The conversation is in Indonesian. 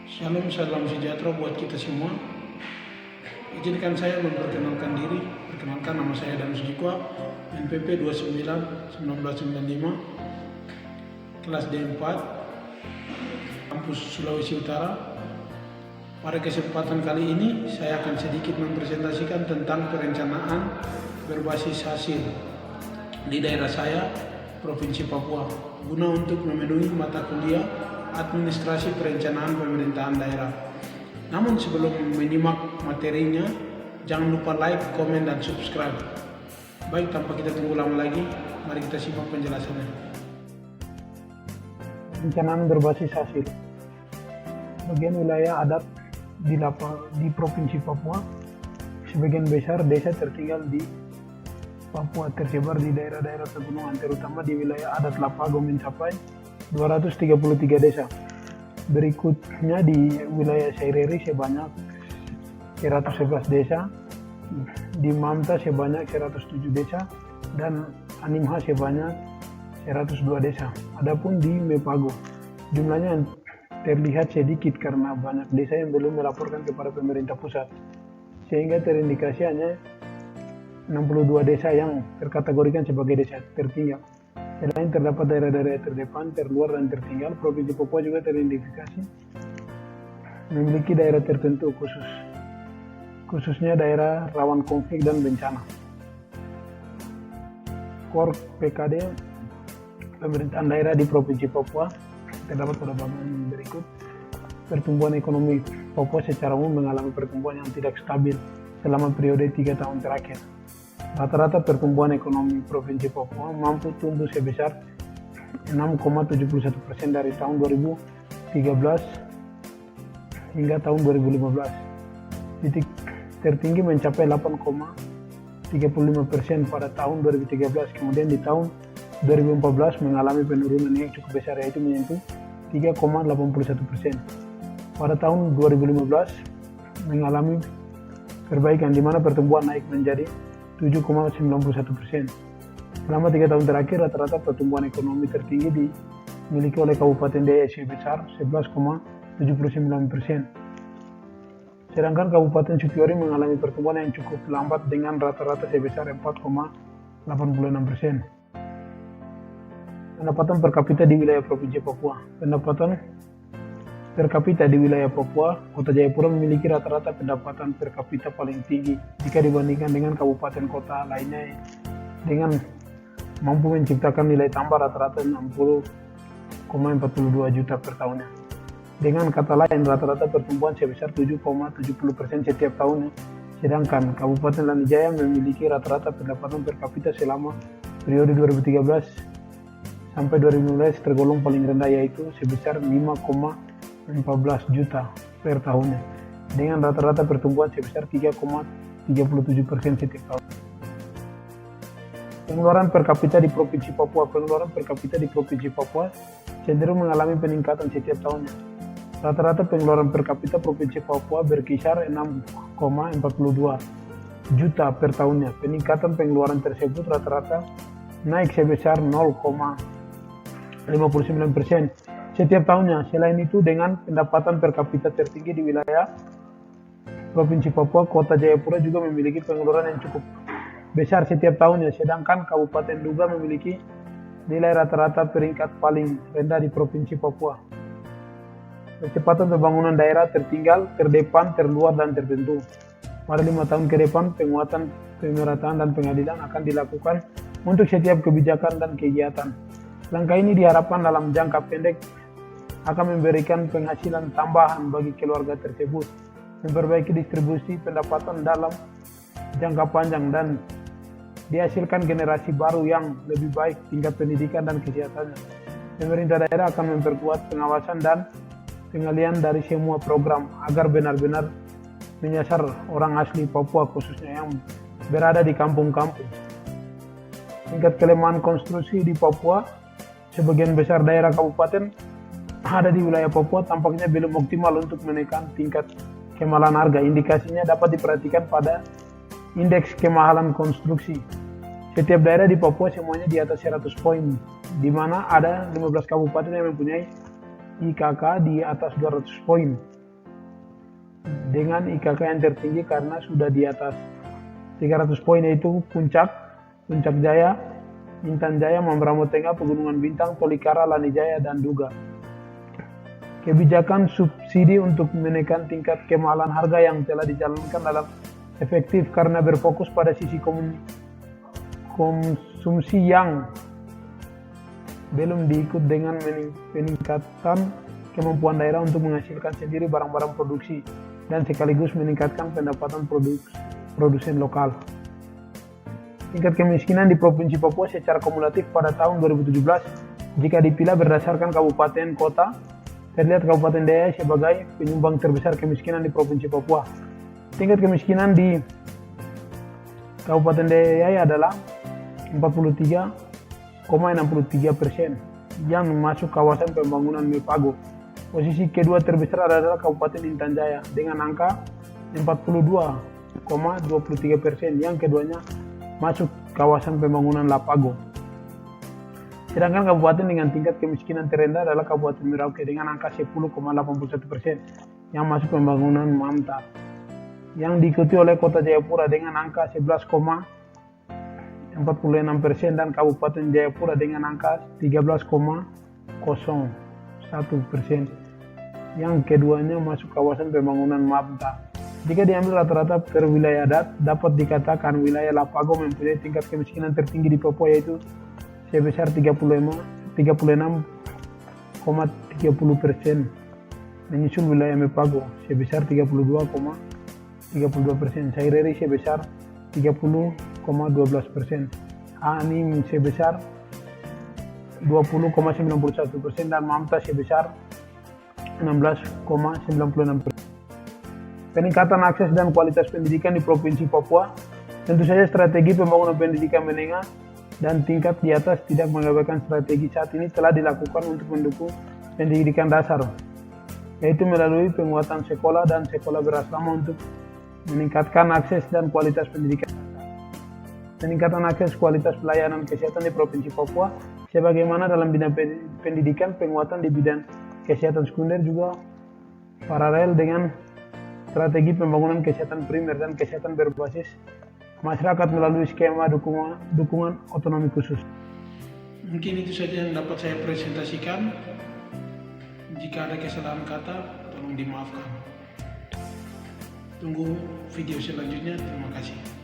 Shalom, salam sejahtera buat kita semua. Izinkan saya memperkenalkan diri. Perkenalkan, nama saya Danus Jikwa, NPP 29 1995, kelas D4, kampus Sulawesi Utara. Pada kesempatan kali ini, saya akan sedikit mempresentasikan tentang perencanaan berbasis hasil di daerah saya, Provinsi Papua, guna untuk memenuhi mata kuliah Administrasi Perencanaan Pemerintahan Daerah. Namun sebelum menyimak materinya, jangan lupa like, komen, dan subscribe. Baik, tanpa kita tunggu lama lagi, mari kita simak penjelasannya. Perencanaan berbasis hasil. Bagian wilayah adat di Provinsi Papua, sebagian besar desa tertinggal di Papua tersebar di daerah-daerah pegunungan, terutama di wilayah adat Lapago mencapai 233 desa. Berikutnya di wilayah Saireri sebanyak 111 desa, di Mamta sebanyak 107 desa, dan Animha sebanyak 102 desa. Adapun di Mepago, jumlahnya terlihat sedikit karena banyak desa yang belum melaporkan kepada pemerintah pusat, sehingga terindikasi hanya 62 desa yang terkategorikan sebagai desa tertinggal. Selain terdapat daerah-daerah terdepan, terluar, dan tertinggal, Provinsi Papua juga teridentifikasi memiliki daerah tertentu khususnya daerah rawan konflik dan bencana. Core PKD pemerintahan daerah di Provinsi Papua terdapat pada bagian berikut. Pertumbuhan ekonomi Papua secara umum mengalami pertumbuhan yang tidak stabil selama periode 3 tahun terakhir. Rata-rata pertumbuhan ekonomi Provinsi Papua mampu tumbuh sebesar 6,71% dari tahun 2013 hingga tahun 2015. Titik tertinggi mencapai 8,35% pada tahun 2013. Kemudian di tahun 2014 mengalami penurunan yang cukup besar, yaitu menyentuh 3,81%. Pada tahun 2015 mengalami perbaikan di mana pertumbuhan naik menjadi 7,91%. Selama 3 tahun terakhir, rata-rata pertumbuhan ekonomi tertinggi dimiliki oleh Kabupaten Deya sebesar 11,79%. Sedangkan Kabupaten Supiori mengalami pertumbuhan yang cukup lambat dengan rata-rata sebesar 4,86%. Pendapatan per kapita di wilayah Provinsi Papua. Pendapatan per kapita di wilayah Papua, Kota Jayapura memiliki rata-rata pendapatan per kapita paling tinggi jika dibandingkan dengan kabupaten kota lainnya, dengan mampu menciptakan nilai tambah rata-rata 60,42 juta per tahunnya. Dengan kata lain, rata-rata pertumbuhan sebesar 7,70% setiap tahunnya, sedangkan Kabupaten Lanijaya memiliki rata-rata pendapatan per kapita selama periode 2013 sampai 2015 tergolong paling rendah, yaitu sebesar 5,14 juta per tahunnya, dengan rata-rata pertumbuhan sebesar 3,37% setiap tahun. Pengeluaran per kapita di Provinsi Papua. Pengeluaran per kapita di Provinsi Papua cenderung mengalami peningkatan setiap tahunnya. Rata-rata pengeluaran per kapita Provinsi Papua berkisar 6,42 juta per tahunnya. Peningkatan pengeluaran tersebut rata-rata naik sebesar 0,59% setiap tahunnya. Selain itu, dengan pendapatan per kapita tertinggi di wilayah Provinsi Papua, Kota Jayapura juga memiliki pengeluaran yang cukup besar setiap tahunnya, sedangkan Kabupaten Duga memiliki nilai rata-rata peringkat paling rendah di Provinsi Papua. Percepatan pembangunan daerah tertinggal, terdepan, terluar, dan tertentu. Pada 5 tahun ke depan, penguatan, pemerataan, dan pengadilan akan dilakukan untuk setiap kebijakan dan kegiatan. Langkah ini diharapkan dalam jangka pendek akan memberikan penghasilan tambahan bagi keluarga tersebut, memperbaiki distribusi pendapatan dalam jangka panjang, dan dihasilkan generasi baru yang lebih baik tingkat pendidikan dan kesehatannya. Pemerintah daerah akan memperkuat pengawasan dan pengalian dari semua program agar benar-benar menyasar orang asli Papua, khususnya yang berada di kampung-kampung. Tingkat kelemahan konstruksi di Papua. Sebagian besar daerah kabupaten ada di wilayah Papua tampaknya belum optimal untuk menekan tingkat kemahalan harga. Indikasinya dapat diperhatikan pada indeks kemahalan konstruksi. Setiap daerah di Papua semuanya di atas 100 poin, di mana ada 15 kabupaten yang mempunyai IKK di atas 200 poin. Dengan IKK yang tertinggi karena sudah di atas 300 poin, yaitu Puncak Jaya, Intan Jaya, Mambramo Tengah, Pegunungan Bintang, Tolikara, Lanijaya, dan Duga. Kebijakan subsidi untuk menekan tingkat kemahalan harga yang telah dijalankan dalam efektif karena berfokus pada sisi konsumsi yang belum diikut dengan peningkatan kemampuan daerah untuk menghasilkan sendiri barang-barang produksi dan sekaligus meningkatkan pendapatan produsen lokal. Tingkat kemiskinan di Provinsi Papua secara kumulatif pada tahun 2017 jika dipilah berdasarkan kabupaten kota, terlihat Kabupaten Deya sebagai penyumbang terbesar kemiskinan di Provinsi Papua. Tingkat kemiskinan di Kabupaten Deya adalah 43,63% yang masuk kawasan pembangunan Mepago. Posisi kedua terbesar adalah Kabupaten Intan Jaya dengan angka 42,23%, yang keduanya masuk kawasan pembangunan Lapago. Sedangkan kabupaten dengan tingkat kemiskinan terendah adalah Kabupaten Merauke dengan angka 10,81% yang masuk pembangunan Mamta, yang diikuti oleh Kota Jayapura dengan angka 11,46% dan Kabupaten Jayapura dengan angka 13,01%, yang keduanya masuk kawasan pembangunan Mamta. Jika diambil rata-rata per wilayah dapat dikatakan wilayah Lapago mempunyai tingkat kemiskinan tertinggi di Papua, yaitu sebesar 36,30%, menyusul wilayah Mepago sebesar 32,32%, Saireri sebesar 30,12%, Anim sebesar 20,91% dan Mamta sebesar 16,96%. Peningkatan akses dan kualitas pendidikan di Provinsi Papua. Tentu saja strategi pembangunan pendidikan menengah dan tingkat di atas tidak mengabaikan strategi saat ini telah dilakukan untuk mendukung pendidikan dasar, yaitu melalui penguatan sekolah dan sekolah berasrama untuk meningkatkan akses dan kualitas pendidikan. Peningkatan akses kualitas pelayanan kesehatan di Provinsi Papua, sebagaimana dalam bidang pendidikan, penguatan di bidang kesehatan sekunder juga paralel dengan strategi pembangunan kesehatan primer dan kesehatan berbasis masyarakat melalui skema dukungan otonomi khusus. Mungkin itu saja yang dapat saya presentasikan. Jika ada kesalahan kata, tolong dimaafkan. Tunggu video selanjutnya. Terima kasih.